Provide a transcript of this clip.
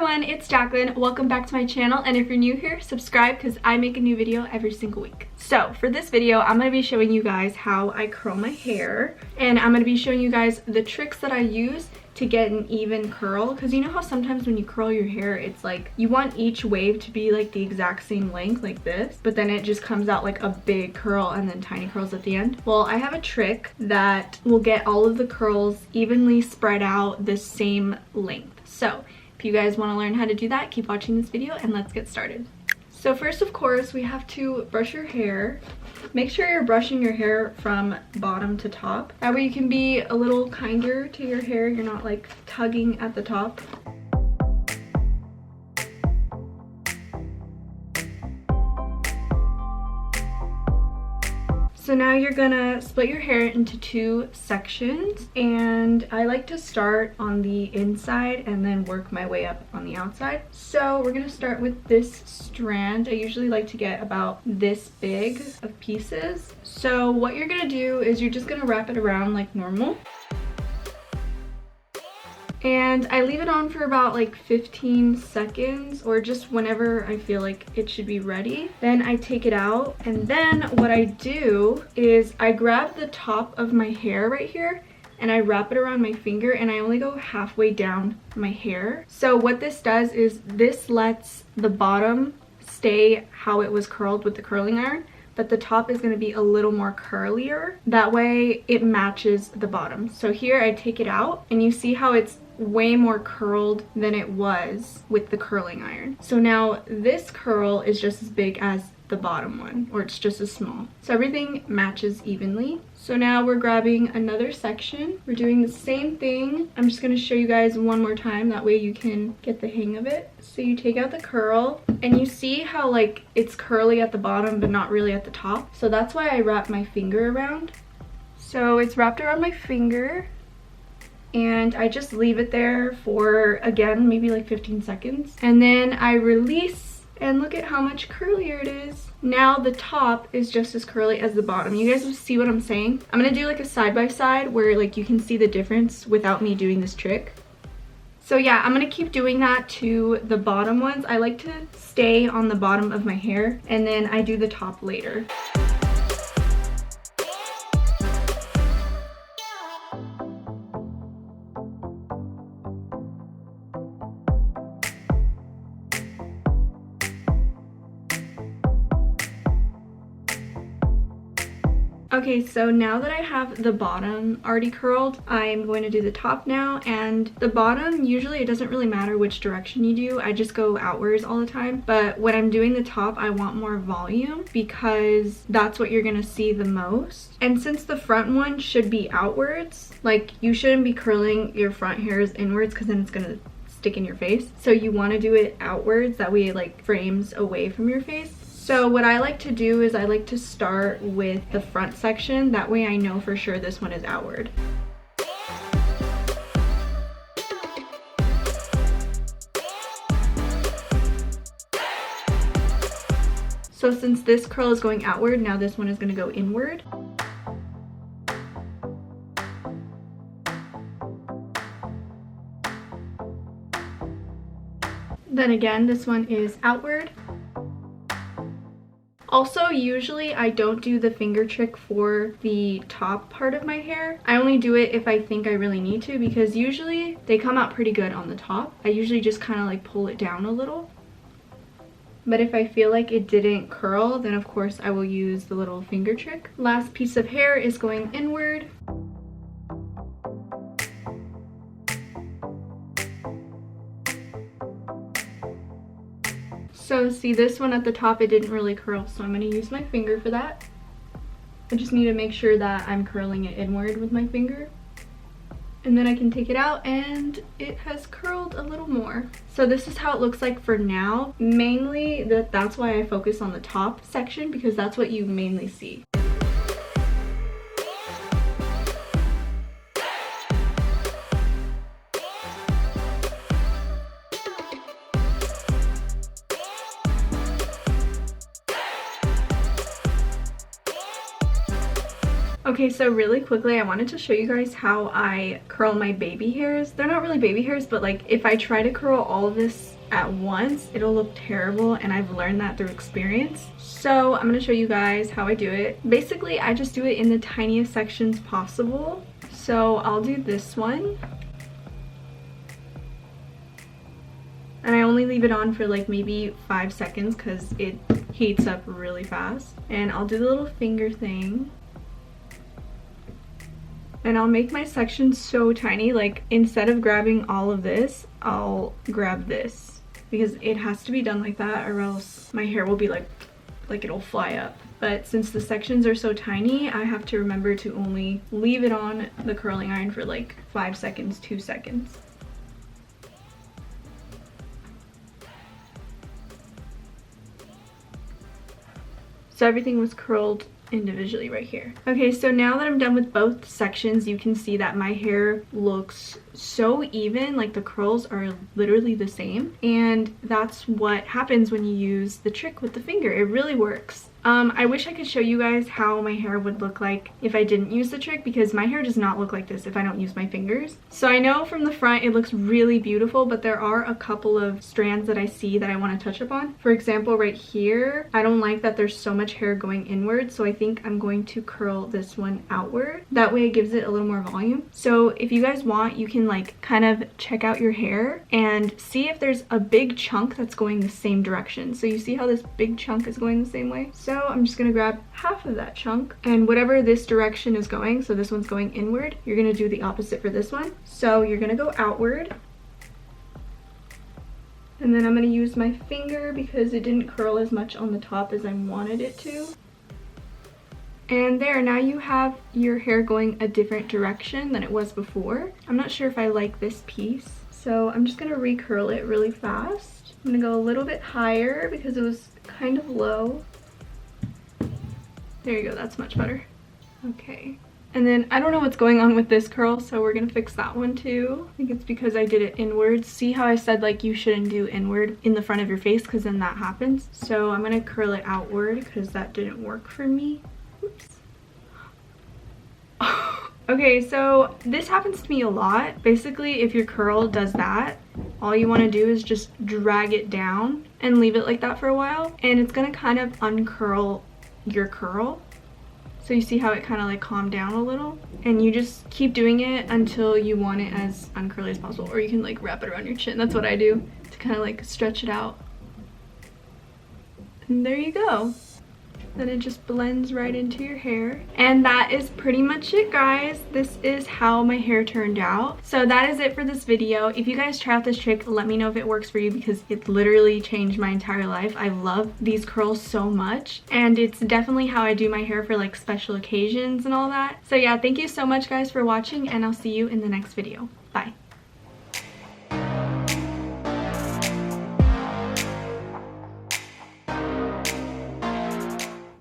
everyone, it's Jacqueline. Welcome back to my channel, and if you're new here, subscribe because I make a new video every single week. So for this video, I'm going to be showing you guys how I curl my hair, and I'm going to be showing you guys the tricks that I use to get an even curl, because you know how sometimes when you curl your hair, it's like you want each wave to be like the exact same length like this, but then it just comes out like a big curl and then tiny curls at the end. Well, I have a trick that will get all of the curls evenly spread out the same length. So if you guys want to learn how to do that, keep watching this video and let's get started. So first, of course, we have to brush your hair. Make sure you're brushing your hair from bottom to top. That way you can be a little kinder to your hair. You're not like tugging at the top. So now you're gonna split your hair into two sections, and I like to start on the inside and then work my way up on the outside. So we're gonna start with this strand. I usually like to get about this big of pieces. So what you're gonna do is you're just gonna wrap it around like normal. And I leave it on for about like 15 seconds or just whenever I feel like it should be ready. Then I take it out, and then what I do is I grab the top of my hair right here and I wrap it around my finger, and I only go halfway down my hair. So what this does is this lets the bottom stay how it was curled with the curling iron, but the top is going to be a little more curlier. That way it matches the bottom. So here I take it out and you see how it's way more curled than it was with the curling iron. So now this curl is just as big as the bottom one, or it's just as small. So everything matches evenly. So now we're grabbing another section. We're doing the same thing. I'm just going to show you guys one more time, that way you can get the hang of it. So you take out the curl and you see how like it's curly at the bottom but not really at the top. So that's why I wrap my finger around. So it's wrapped around my finger, and I just leave it there for, again, maybe like 15 seconds. And then I release, and look at how much curlier it is. Now the top is just as curly as the bottom. You guys will see what I'm saying. I'm gonna do like a side-by-side where like you can see the difference without me doing this trick. So yeah, I'm gonna keep doing that to the bottom ones. I like to stay on the bottom of my hair, and then I do the top later. Okay, so now that I have the bottom already curled, I'm going to do the top now. And the bottom, usually it doesn't really matter which direction you do. I just go outwards all the time. But when I'm doing the top, I want more volume because that's what you're gonna see the most. And since the front one should be outwards, like you shouldn't be curling your front hairs inwards because then it's gonna stick in your face. So you want to do it outwards, that way it like frames away from your face. So what I like to do is I like to start with the front section. That way I know for sure this one is outward. So since this curl is going outward, now this one is going to go inward. Then again, this one is outward. Also, usually I don't do the finger trick for the top part of my hair. I only do it if I think I really need to, because usually they come out pretty good on the top. I usually just kind of like pull it down a little. But if I feel like it didn't curl, then of course I will use the little finger trick. Last piece of hair is going inward. So see, this one at the top, it didn't really curl, so I'm going to use my finger for that. I just need to make sure that I'm curling it inward with my finger. And then I can take it out and it has curled a little more. So this is how it looks like for now. Mainly that's why I focus on the top section, because that's what you mainly see. Okay, so really quickly, I wanted to show you guys how I curl my baby hairs. They're not really baby hairs, but like if I try to curl all of this at once, it'll look terrible, and I've learned that through experience. So I'm gonna show you guys how I do it. Basically, I just do it in the tiniest sections possible. So I'll do this one. And I only leave it on for like maybe 5 seconds because it heats up really fast. And I'll do the little finger thing. And I'll make my section so tiny, like instead of grabbing all of this, I'll grab this. Because it has to be done like that or else my hair will be like it'll fly up. But since the sections are so tiny, I have to remember to only leave it on the curling iron for like 5 seconds, 2 seconds. So everything was curled individually right here. Okay, so now that I'm done with both sections, you can see that my hair looks so even, like the curls are literally the same, and that's what happens when you use the trick with the finger. It really works. I wish I could show you guys how my hair would look like if I didn't use the trick, because my hair does not look like this if I don't use my fingers. So I know from the front it looks really beautiful, but there are a couple of strands that I see that I want to touch up on. For example, right here, I don't like that there's so much hair going inward, so I think I'm going to curl this one outward. That way it gives it a little more volume. So if you guys want, you can like kind of check out your hair and see if there's a big chunk that's going the same direction. So you see how this big chunk is going the same way? So I'm just gonna grab half of that chunk, and whatever this direction is going, so this one's going inward, you're gonna do the opposite for this one. So you're gonna go outward, and then I'm gonna use my finger because it didn't curl as much on the top as I wanted it to. And there, now you have your hair going a different direction than it was before. I'm not sure if I like this piece, so I'm just gonna recurl it really fast. I'm gonna go a little bit higher because it was kind of low. There you go, that's much better. Okay. And then I don't know what's going on with this curl, so we're gonna fix that one too. I think it's because I did it inwards. See how I said like you shouldn't do inward in the front of your face because then that happens. So I'm gonna curl it outward because that didn't work for me. Oops. Okay, so this happens to me a lot. Basically, if your curl does that, all you want to do is just drag it down and leave it like that for a while, and it's gonna kind of uncurl your curl. So you see how it kind of like calmed down a little, and you just keep doing it until you want it as uncurly as possible, or you can like wrap it around your chin. That's what I do to kind of like stretch it out. And there you go. Then it just blends right into your hair. And that is pretty much it, guys. This is how my hair turned out. So that is it for this video. If you guys try out this trick, let me know if it works for you, because it literally changed my entire life. I love these curls so much, and it's definitely how I do my hair for like special occasions and all that. So yeah, thank you so much guys for watching, and I'll see you in the next video. Bye.